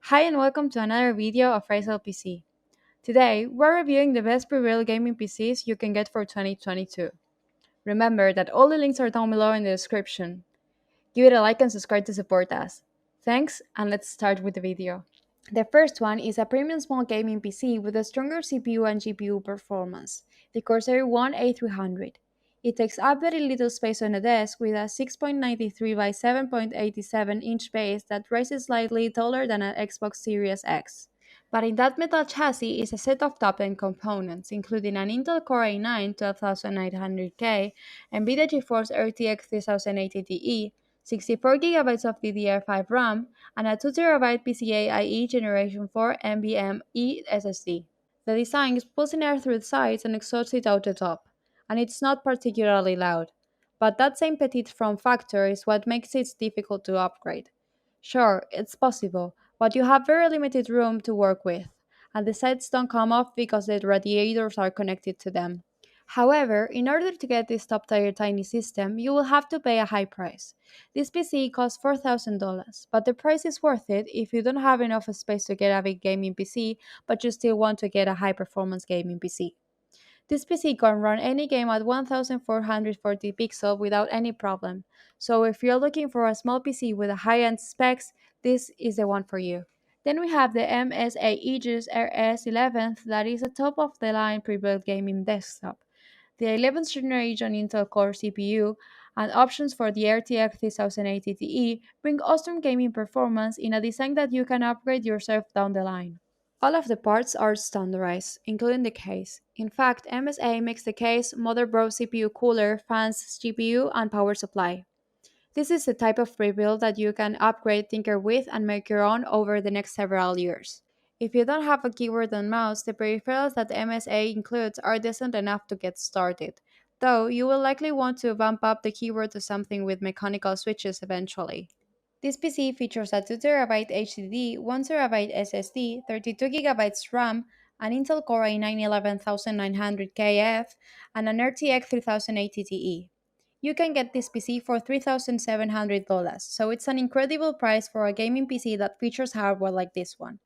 Hi and welcome to another video of Ryzel PC. Today, we're reviewing the best pre-built gaming PCs you can get for 2022. Remember that all the links are down below in the description. Give it a like and subscribe to support us. Thanks, and let's start with the video. The first one is a premium small gaming PC with a stronger CPU and GPU performance, the Corsair One A300. It takes up very little space on a desk with a 6.93 by 7.87 inch base that rises slightly taller than an Xbox Series X. But in that metal chassis is a set of top-end components, including an Intel Core i9 12900K, NVIDIA GeForce RTX 3080 Ti, 64GB of DDR5 RAM, and a 2TB PCIe Generation 4 NVMe SSD. The design is pulsing air through the sides and exhausts it out the top, and it's not particularly loud. But that same petite form factor is what makes it difficult to upgrade. Sure, it's possible, but you have very limited room to work with, and the sides don't come off because the radiators are connected to them. However, in order to get this top-tier tiny system, you will have to pay a high price. This PC costs $4,000, but the price is worth it if you don't have enough space to get a big gaming PC, but you still want to get a high-performance gaming PC. This PC can run any game at 1440 pixels without any problem, so if you're looking for a small PC with high-end specs, this is the one for you. Then we have the MSI Aegis RS 11th that is a top-of-the-line pre-built gaming desktop. The 11th generation Intel Core CPU and options for the RTX 3080 Ti bring awesome gaming performance in a design that you can upgrade yourself down the line. All of the parts are standardized, including the case. In fact, MSA makes the case, motherboard, CPU cooler, fans, GPU, and power supply. This is the type of pre-build that you can upgrade, tinker with, and make your own over the next several years. If you don't have a keyboard and mouse, the peripherals that MSA includes are decent enough to get started, though you will likely want to bump up the keyboard to something with mechanical switches eventually. This PC features a 2TB HDD, 1TB SSD, 32GB RAM, an Intel Core i9 11900KF, and an RTX 3080 Ti. You can get this PC for $3,700, so it's an incredible price for a gaming PC that features hardware like this one.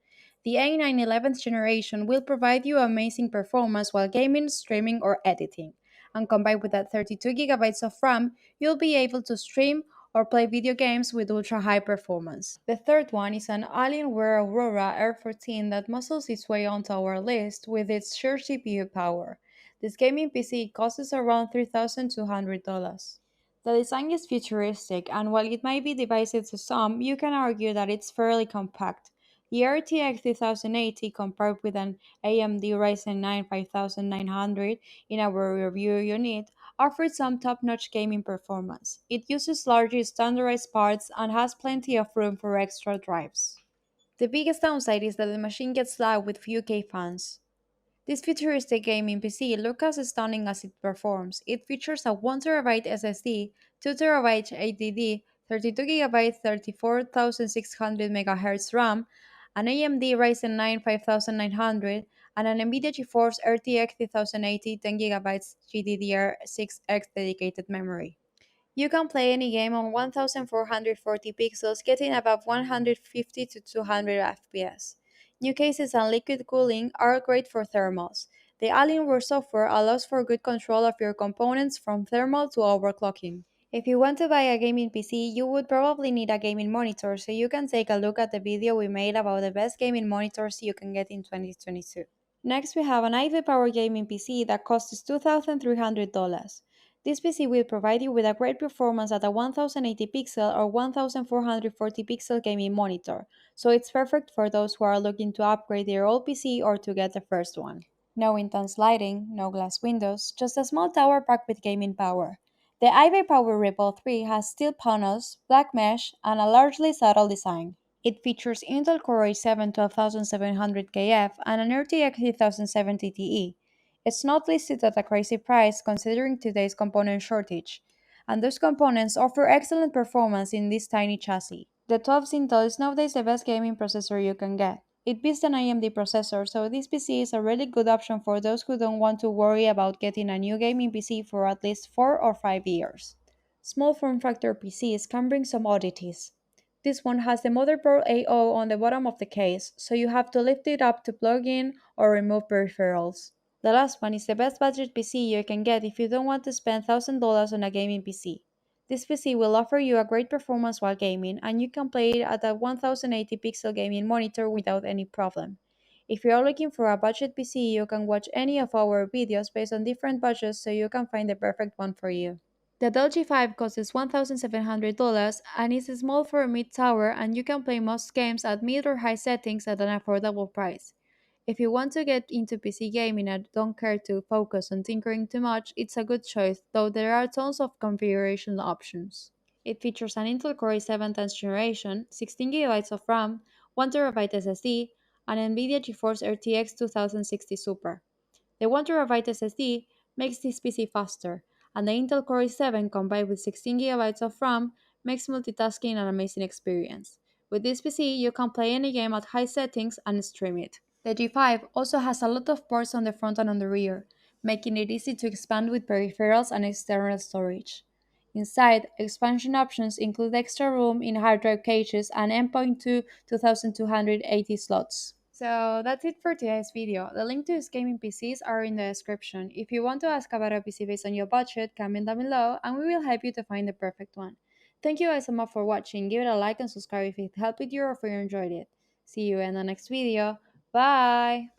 The A9 11th generation will provide you amazing performance while gaming, streaming, or editing. And combined with that 32GB of RAM, you'll be able to stream or play video games with ultra high performance. The third one is an Alienware Aurora R14 that muscles its way onto our list with its sheer CPU power. This gaming PC costs around $3,200. The design is futuristic, and while it might be divisive to some, you can argue that it's fairly compact. The RTX 3080 compared with an AMD Ryzen 9 5900 in our review unit offers some top-notch gaming performance. It uses largely standardized parts and has plenty of room for extra drives. The biggest downside is that the machine gets loud with few K fans. This futuristic gaming PC looks as stunning as it performs. It features a 1TB SSD, 2TB HDD, 32GB 34,600 MHz RAM, an AMD Ryzen 9 5900, and an NVIDIA GeForce RTX 3080 10GB GDDR6X dedicated memory. You can play any game on 1440 pixels, getting above 150 to 200 FPS. New cases and liquid cooling are great for thermals. The Alienware software allows for good control of your components from thermal to overclocking. If you want to buy a gaming PC, you would probably need a gaming monitor, so you can take a look at the video we made about the best gaming monitors you can get in 2022. Next, we have an iBuypower gaming PC that costs $2,300. This PC will provide you with a great performance at a 1080 pixel or 1440 pixel gaming monitor, so it's perfect for those who are looking to upgrade their old PC or to get the first one. No intense lighting, no glass windows, just a small tower packed with gaming power. The iBuypower Revolt 3 has steel panels, black mesh, and a largely subtle design. It features Intel Core i7 12700KF and an RTX 3070 Ti. It's not listed at a crazy price considering today's component shortage, and those components offer excellent performance in this tiny chassis. The 12th Intel is nowadays the best gaming processor you can get. It beats an AMD processor, so this PC is a really good option for those who don't want to worry about getting a new gaming PC for at least 4 or 5 years. Small form factor PCs can bring some oddities. This one has the motherboard AO on the bottom of the case, so you have to lift it up to plug in or remove peripherals. The last one is the best budget PC you can get if you don't want to spend $1,000 on a gaming PC. This PC will offer you a great performance while gaming, and you can play it at a 1080 pixel gaming monitor without any problem. If you are looking for a budget PC, you can watch any of our videos based on different budgets so you can find the perfect one for you. The Dell G5 costs $1,700 and is small for a mid-tower, and you can play most games at mid or high settings at an affordable price. If you want to get into PC gaming and don't care to focus on tinkering too much, it's a good choice, though there are tons of configuration options. It features an Intel Core i7 10th generation, 16GB of RAM, 1TB SSD, and NVIDIA GeForce RTX 2060 Super. The 1TB SSD makes this PC faster, and the Intel Core i7 combined with 16GB of RAM makes multitasking an amazing experience. With this PC, you can play any game at high settings and stream it. The G5 also has a lot of ports on the front and on the rear, making it easy to expand with peripherals and external storage. Inside, expansion options include extra room in hard drive cages and M.2 2280 slots. So that's it for today's video. The link to these gaming PCs are in the description. If you want to ask about a PC based on your budget, comment down below and we will help you to find the perfect one. Thank you guys so much for watching. Give it a like and subscribe if it helped you or if you enjoyed it. See you in the next video. Bye!